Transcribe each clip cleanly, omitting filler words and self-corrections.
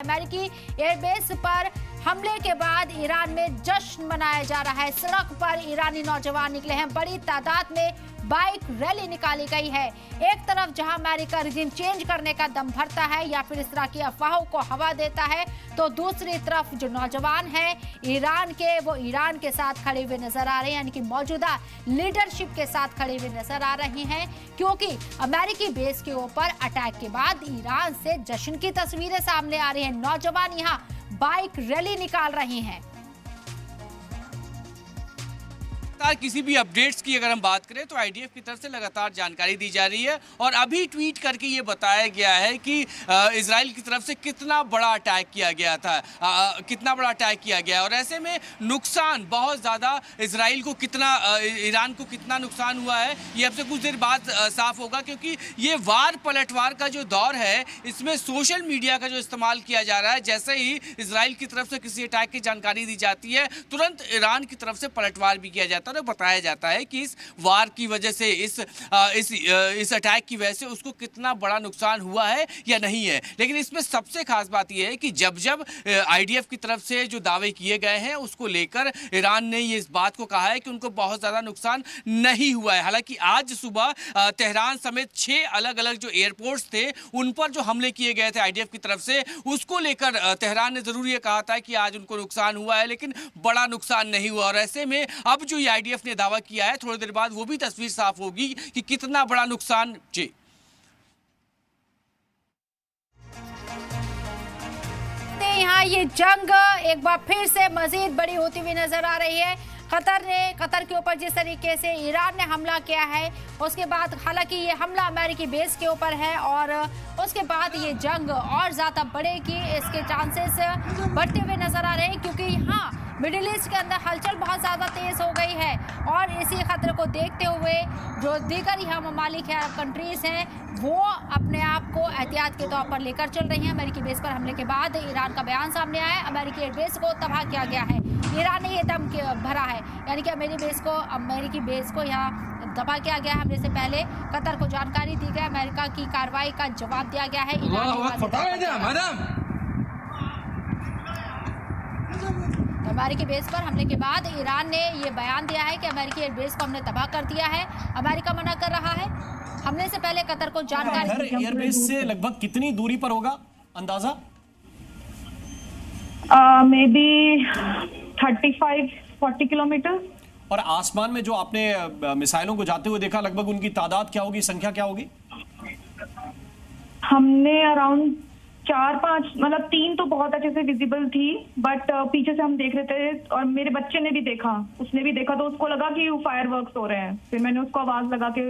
अमेरिकी एयरबेस पर हमले के बाद ईरान में जश्न मनाया जा रहा है। सड़क पर ईरानी नौजवान निकले हैं, बड़ी तादाद में बाइक रैली निकाली गई है। एक तरफ जहां अमेरिका रिजीम चेंज करने का दम भरता है या फिर इस तरह की अफवाहों को हवा देता है, तो दूसरी तरफ जो नौजवान हैं ईरान के, वो ईरान के साथ खड़े हुए नजर आ रहे हैं, यानी कि मौजूदा लीडरशिप के साथ खड़े हुए नजर आ रहे हैं, क्योंकि अमेरिकी बेस के ऊपर अटैक के बाद ईरान से जश्न की तस्वीरें सामने आ रही हैं। नौजवान यहाँ बाइक रैली निकाल रहे हैं। किसी भी अपडेट्स की अगर हम बात करें तो आईडीएफ की तरफ से लगातार जानकारी दी जा रही है और अभी ट्वीट करके ये बताया गया है कि इजराइल की तरफ से कितना बड़ा अटैक किया गया था, कितना बड़ा अटैक किया गया और ऐसे में नुकसान बहुत ज़्यादा इजराइल को कितना, ईरान को कितना नुकसान हुआ है ये अब से कुछ देर बाद साफ होगा, क्योंकि ये वार पलटवार का जो दौर है इसमें सोशल मीडिया का जो इस्तेमाल किया जा रहा है, जैसे ही इजराइल की तरफ से किसी अटैक की जानकारी दी जाती है तुरंत ईरान की तरफ से पलटवार भी किया जाता है। बताया जाता है कि इस वार की वजह से, इस अटैक की वजह से उसको कितना बड़ा नुकसान हुआ है या नहीं है। लेकिन इसमें सबसे खास बात यह है कि जब आईडीएफ की तरफ से जो दावे किए गए हैं उसको लेकर ईरान ने ये इस बात को कहा है कि उनको बहुत ज़्यादा नुकसान नहीं हुआ है। हालांकि आज सुबह तेहरान समेत 6 अलग अलग जो एयरपोर्ट्स थे उन पर जो हमले किए गए थे आईडीएफ की तरफ से, उसको लेकर तेहरान ने ज़रूर ये कहा था कि आज उनको नुकसान हुआ है, लेकिन बड़ा नुकसान नहीं हुआ। और ऐसे में अब जो आईडीएफ ने दावा किया है, थोड़ी देर बाद वो भी तस्वीर साफ होगी कि कितना बड़ा नुकसान। जी, यहाँ ये जंग एक बार फिर से मजीद बड़ी होती हुई नजर आ रही है। कतर के ऊपर जिस तरीके से ईरान ने हमला किया है, उसके बाद हालांकि ये हमला अमेरिकी बेस के ऊपर है और उसके बाद ये जंग और ज्यादा बढ़ेगी, इसके चांसेस बढ़ते हुए नजर आ रहे हैं, क्योंकि यहाँ मिडिल ईस्ट के अंदर हलचल बहुत ज़्यादा तेज़ हो गई है और इसी खतरे को देखते हुए जो दीगर यहाँ ममालिक है, कंट्रीज़ हैं, वो अपने आप को एहतियात के तौर पर लेकर चल रही हैं। अमेरिकी बेस पर हमले के बाद ईरान का बयान सामने आया है, अमेरिकी एयरबेस को तबाह किया गया है। ईरान ने ये दम भरा है, यानी कि अमेरिकी बेस को यहाँ तबाह किया गया है। हमले से पहले कतर को जानकारी दी गई, अमेरिका की कार्रवाई का जवाब दिया गया है। अमेरिकी बेस पर हमले के बाद ईरान ने ये बयान दिया है कि अमेरिकी एयरबेस को हमने तबाह कर दिया है। अमेरिका मना कर रहा है। हमले से पहले कतर को जानकारी। एयरबेस से लगभग कितनी दूरी पर होगा अंदाजा? May be 35-40 kilometre. और आसमान में जो आपने मिसाइलों को जाते हुए देखा, लगभग उनकी तादाद क्या होगी, संख्या क्या होगी? हमने अराउंड 4-5, मतलब 3 तो बहुत अच्छे से विजिबल थी, बट पीछे से हम देख रहे थे और मेरे बच्चे ने भी देखा, उसने भी देखा, तो उसको लगा कि फायरवर्क्स हो रहे हैं। फिर मैंने उसको आवाज लगा के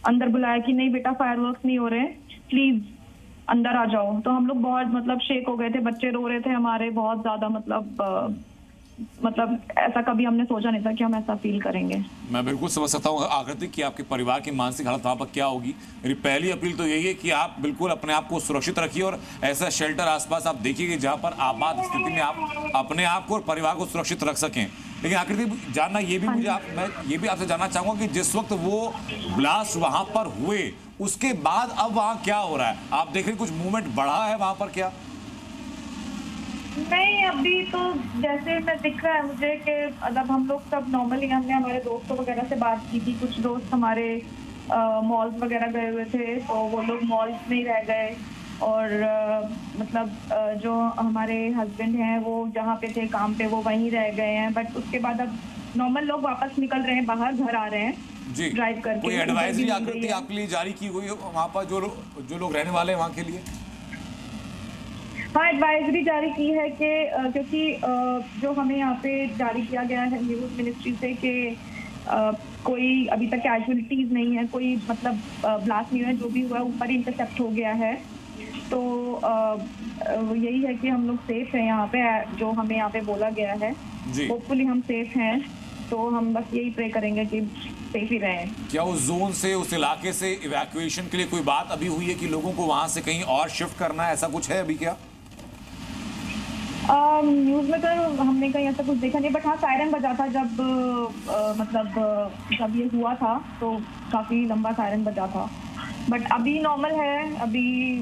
अंदर बुलाया कि नहीं बेटा, फायरवर्क्स नहीं हो रहे हैं, प्लीज अंदर आ जाओ। तो हम लोग बहुत शेक हो गए थे, बच्चे रो रहे थे हमारे बहुत ज्यादा, मतलब ऐसा कभी हमने सोचा नहीं था कि हम ऐसा फील करेंगे। मैं बिल्कुल समझ सकता हूँ आकृति कि आपके परिवार की मानसिक हालत वहाँ पर क्या होगी। मेरी पहली अपील तो यही है कि आप बिल्कुल अपने आप को सुरक्षित रखिए और ऐसा शेल्टर आसपास आप देखिए जहाँ पर आपात स्थिति में आप अपने आप को और परिवार को सुरक्षित रख सकें। लेकिन आकृति जानना ये भी मैं ये भी आपसे जानना चाहूँगा कि जिस वक्त वो ब्लास्ट वहाँ पर हुए उसके बाद अब वहाँ क्या हो रहा है? आप देख रहे कुछ मूवमेंट बढ़ा है वहाँ पर क्या? नहीं, अभी तो जैसे मैं दिख रहा है मुझे कि मतलब हम लोग सब नॉर्मली, हमने हमारे दोस्तों वगैरह से बात की थी, कुछ दोस्त हमारे मॉल्स वगैरह गए हुए थे, तो वो लोग मॉल्स में ही रह गए और जो हमारे हस्बैंड हैं वो जहाँ पे थे काम पे वो वहीं रह गए हैं। बट उसके बाद अब नॉर्मल लोग वापस निकल रहे हैं, बाहर घर आ रहे हैं जी ड्राइव करके। कोई एडवाइजरी आकृति आपके लिए जारी की हुई है वहाँ पर जो लोग रहने वाले हैं वहाँ के लिए? हाँ, एडवाइजरी जारी की है कि क्योंकि जो हमें यहाँ पे जारी किया गया है न्यूज़ मिनिस्ट्री से कि कोई अभी तक कैजुअलिटीज नहीं है, कोई ब्लास्ट नहीं है, जो भी हुआ है ऊपर इंटरसेप्ट हो गया है। तो यही है कि हम लोग सेफ हैं यहाँ पे, जो हमें यहाँ पे बोला गया है। होपफुली हम सेफ हैं, तो हम बस यही प्रे करेंगे कि सेफ ही रहें। क्या उस जोन से, उस इलाके से इवैक्यूएशन के लिए कोई बात अभी हुई है कि लोगों को वहाँ से कहीं और शिफ्ट करना है, ऐसा कुछ है अभी क्या? न्यूज़ में तो हमने कहीं ऐसा कुछ देखा नहीं, बट हाँ सायरन बजा था जब जब ये हुआ था, तो काफी लंबा सायरन बजा था। बट अभी नॉर्मल है। अभी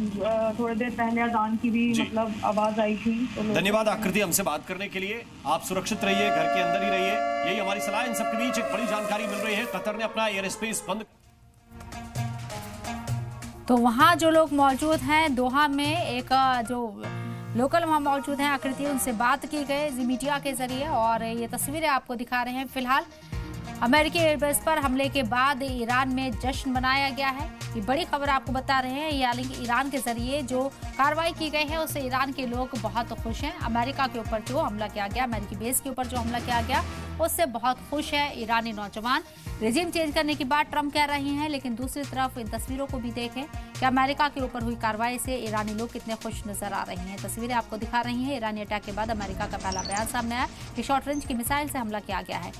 थोड़ी देर पहले अजान की भी जी। मतलब आवाज आई थी तो लोग- धन्यवाद आकृति हमसे बात करने के लिए। आप सुरक्षित रहिए, घर के अंदर ही रहिए, यही हमारी सलाह। इन सबके बीच एक बड़ी जानकारी मिल रही है, कतर ने अपना एयर स्पेस बंद। तो वहाँ जो लोग मौजूद हैं दोहा में, एक जो लोकल वहाँ मौजूद हैं आकृति, उनसे बात की गई जी मीडिया के जरिए और ये तस्वीरें आपको दिखा रहे हैं। फिलहाल अमेरिकी एयरबेस पर हमले के बाद ईरान में जश्न मनाया गया है। ये बड़ी खबर आपको बता रहे हैं, यानी कि ईरान के जरिए जो कार्रवाई की गई है उससे ईरान के लोग बहुत खुश हैं। अमेरिका के ऊपर जो हमला किया गया, अमेरिकी बेस के ऊपर जो हमला किया गया, उससे बहुत खुश है ईरानी नौजवान। रेजिम चेंज करने की बात ट्रंप कह रहे हैं, लेकिन दूसरी तरफ इन तस्वीरों को भी देखें कि अमेरिका के ऊपर हुई कार्रवाई से ईरानी लोग कितने खुश नजर आ रहे हैं। तस्वीरें आपको दिखा रही हैं। ईरानी अटैक के बाद अमेरिका का पहला बयान सामने आया कि शॉर्ट रेंज की मिसाइल से हमला किया गया है।